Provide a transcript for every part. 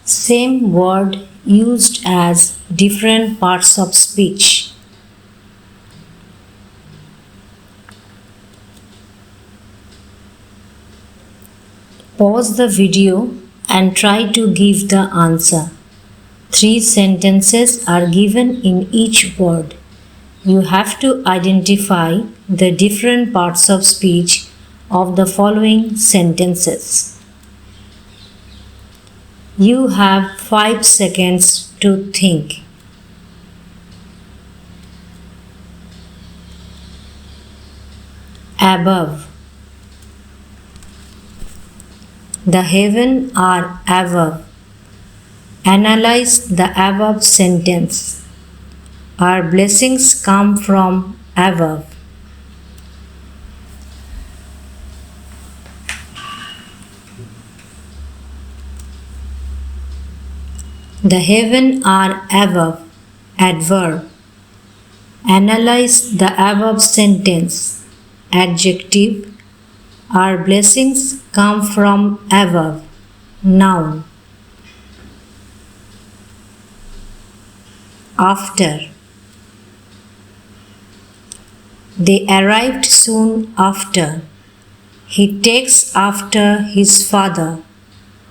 Same word used as different parts of speech. Pause the video and try to give the answer. 3 sentences are given in each word. You have to identify the different parts of speech of the following sentences. You have 5 seconds to think. Above. The heaven are above. Analyze the above sentence. Our blessings come from above. The heaven are above. Adverb. Analyze the above sentence. Adjective. Our blessings come from above. Noun. After. They arrived soon after. He takes after his father.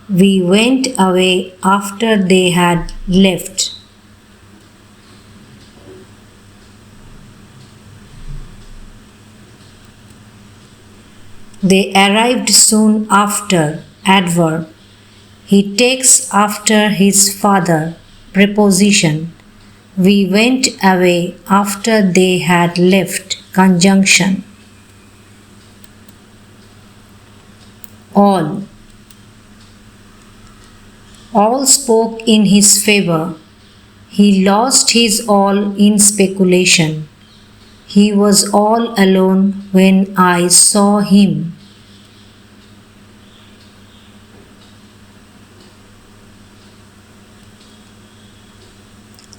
We went away after they had left. They arrived soon after. Adverb. He takes after his father. Preposition. We went away after they had left. Conjunction. All. All spoke in his favor. He lost his all in speculation. He was all alone when I saw him.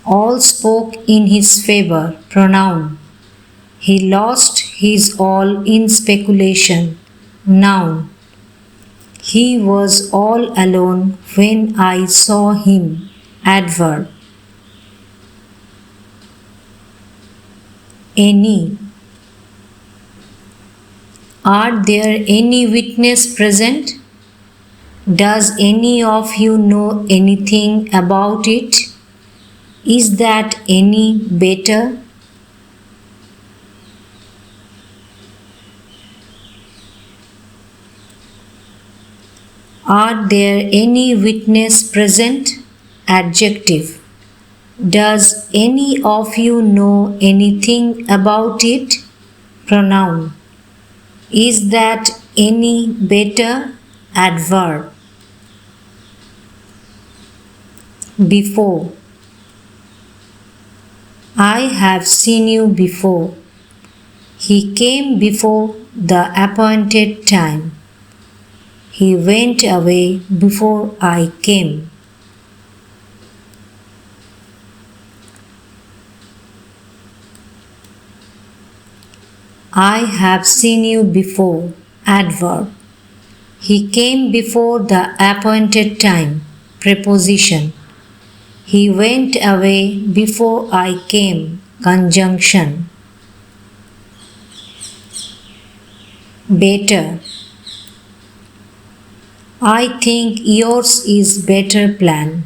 All spoke in his favor. Pronoun. He lost his all in speculation. Noun. He was all alone when I saw him. Adverb. Any. Are there any witness present? Does any of you know anything about it? Is that any better? Are there any witness present? Adjective. Does any of you know anything about it? Pronoun. Is that any better? Adverb. Before. I have seen you before. He came before the appointed time. He went away before I came. I have seen you before. Adverb. He came before the appointed time. Preposition. He went away before I came. Conjunction. Better. I think yours is better plan.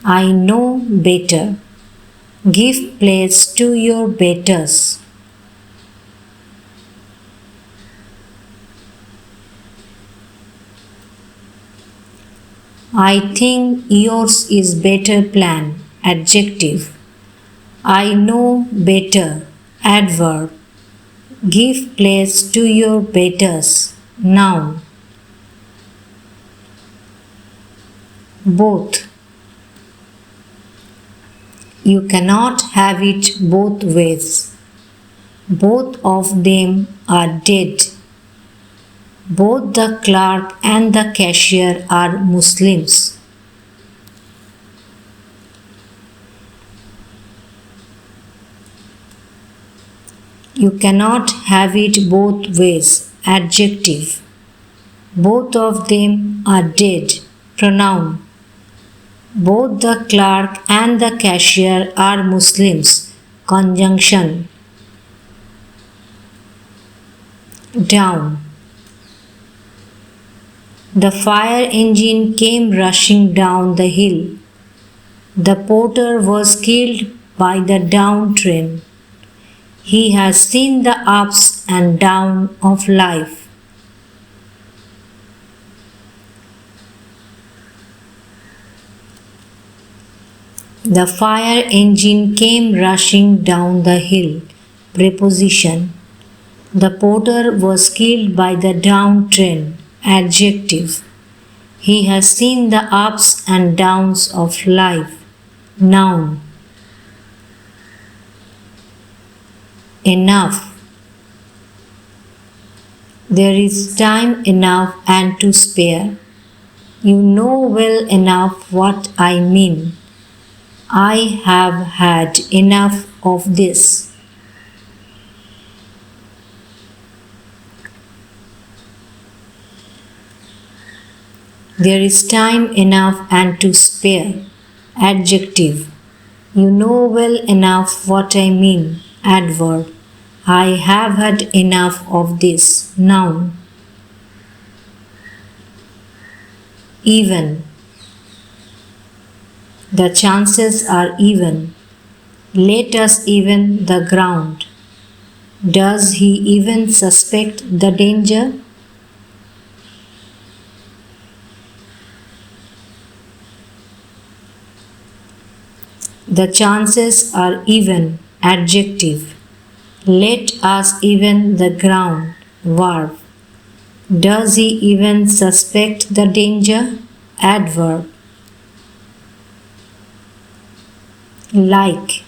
I know better. Give place to your betters. I think yours is better plan. Adjective. I know better. Adverb. Give place to your betters. Noun. Both. You cannot have it both ways. Both of them are dead. Both the clerk and the cashier are Muslims. You cannot have it both ways. Adjective. Both of them are dead. Pronoun. Both the clerk and the cashier are Muslims. Conjunction. Down. The fire engine came rushing down the hill. The porter was killed by the down train. He has seen the ups and downs of life. The fire engine came rushing down the hill. Preposition. The porter was killed by the down train. Adjective. He has seen the ups and downs of life. Noun. Enough. There is time enough and to spare. You know well enough what I mean. I have had enough of this. There is time enough and to spare. Adjective. You know well enough what I mean. Adverb. I have had enough of this. Noun. Even. The chances are even. Let us even the ground. Does he even suspect the danger? The chances are even. Adjective. Let us even the ground. Verb. Does he even suspect the danger? Adverb. Like.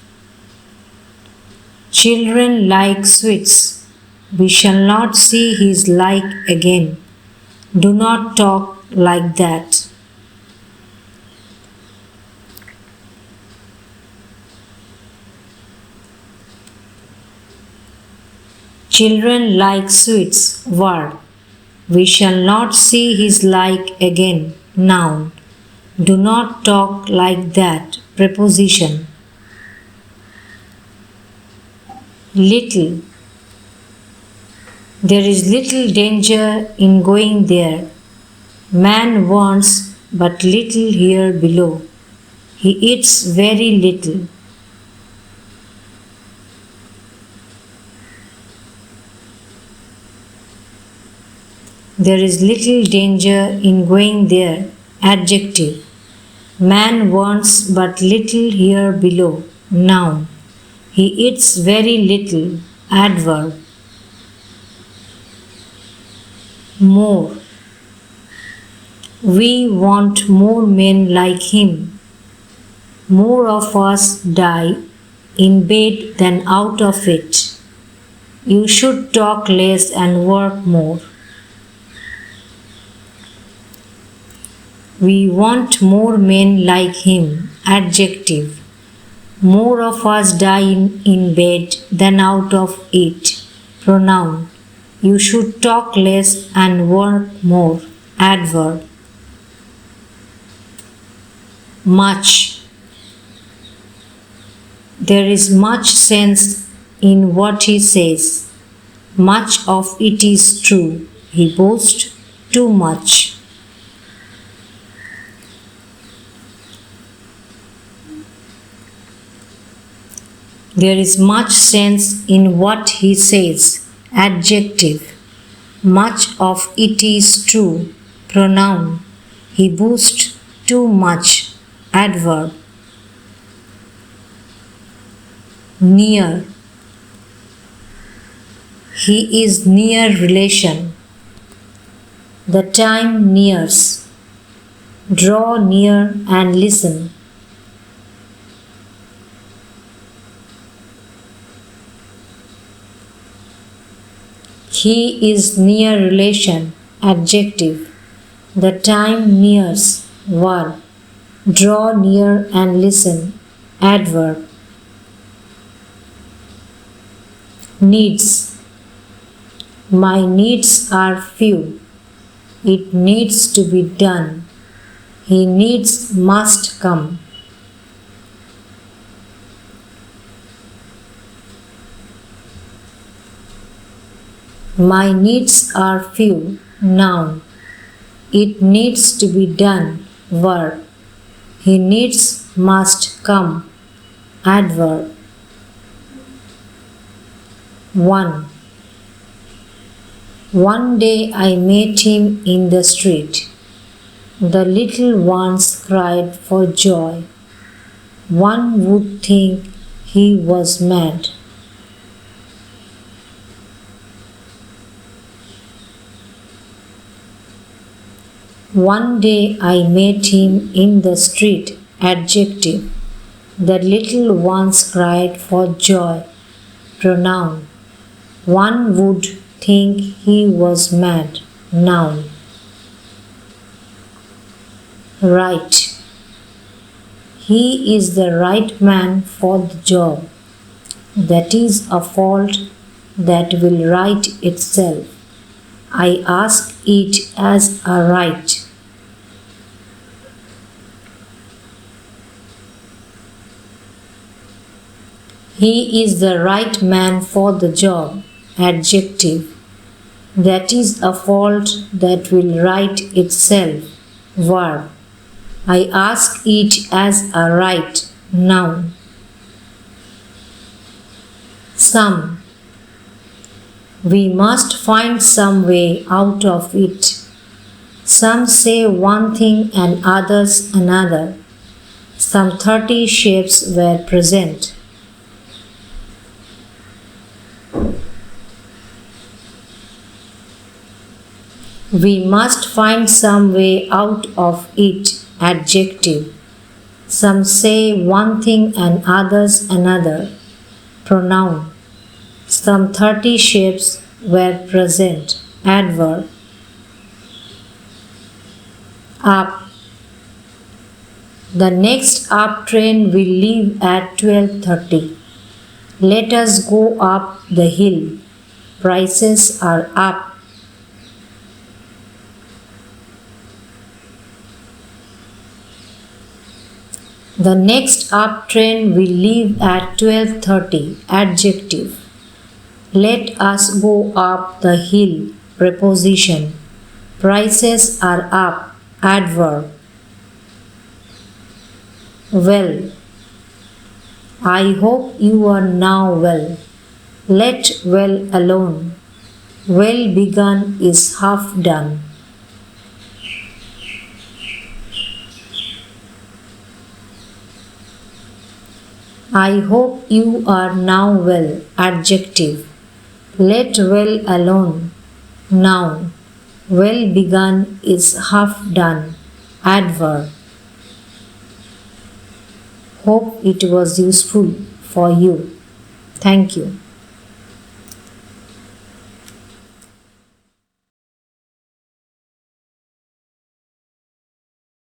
Children like sweets. We shall not see his like again. Do not talk like that. Children like sweets. Verb. We shall not see his like again. Noun. Do not talk like that. Preposition. Little. There is little danger in going there. Man wants but little here below. He eats very little. There is little danger in going there. Adjective. Man wants but little here below. Noun. He eats very little. Adverb. More. We want more men like him. More of us die in bed than out of it. You should talk less and work more. We want more men like him. Adjective. More of us die in bed than out of it. Pronoun. You should talk less and work more. Adverb. Much. There is much sense in what he says. Much of it is true. He boasts too much. There is much sense in what he says. Adjective. Much of it is true. Pronoun. He boasts too much. Adverb. Near. He is near relation. The time nears. Draw near and listen. He is near relation. Adjective. The time nears. Verb. Draw near and listen. Adverb. Needs. My needs are few. It needs to be done. He needs must come. My needs are few. Noun. It needs to be done. Verb. He needs must come. Adverb. 1. One day I met him in the street. The little ones cried for joy. One would think he was mad. One day I met him in the street. Adjective. The little ones cried for joy. Pronoun. One would think he was mad. Noun. Right. He is the right man for the job. That is a fault that will right itself. I ask it as a right. He is the right man for the job. Adjective. That is a fault that will right itself. Verb. I ask it as a right. Noun. Some. We must find some way out of it. Some say one thing and others another. Some 30 shapes were present. We must find some way out of it. Adjective. Some say one thing and others another. Pronoun. Some 30 shapes were present. Adverb. Up. The next up train will leave at 12:30. Let us go up the hill. Prices are up. The next up train will leave at 12:30. Adjective. Let us go up the hill. Preposition. Prices are up. Adverb. Well. I hope you are now well. Let well alone. Well begun is half done. I hope you are now well. Adjective. Let well alone. Noun. Well begun is half done. Adverb. Hope it was useful for you. Thank you.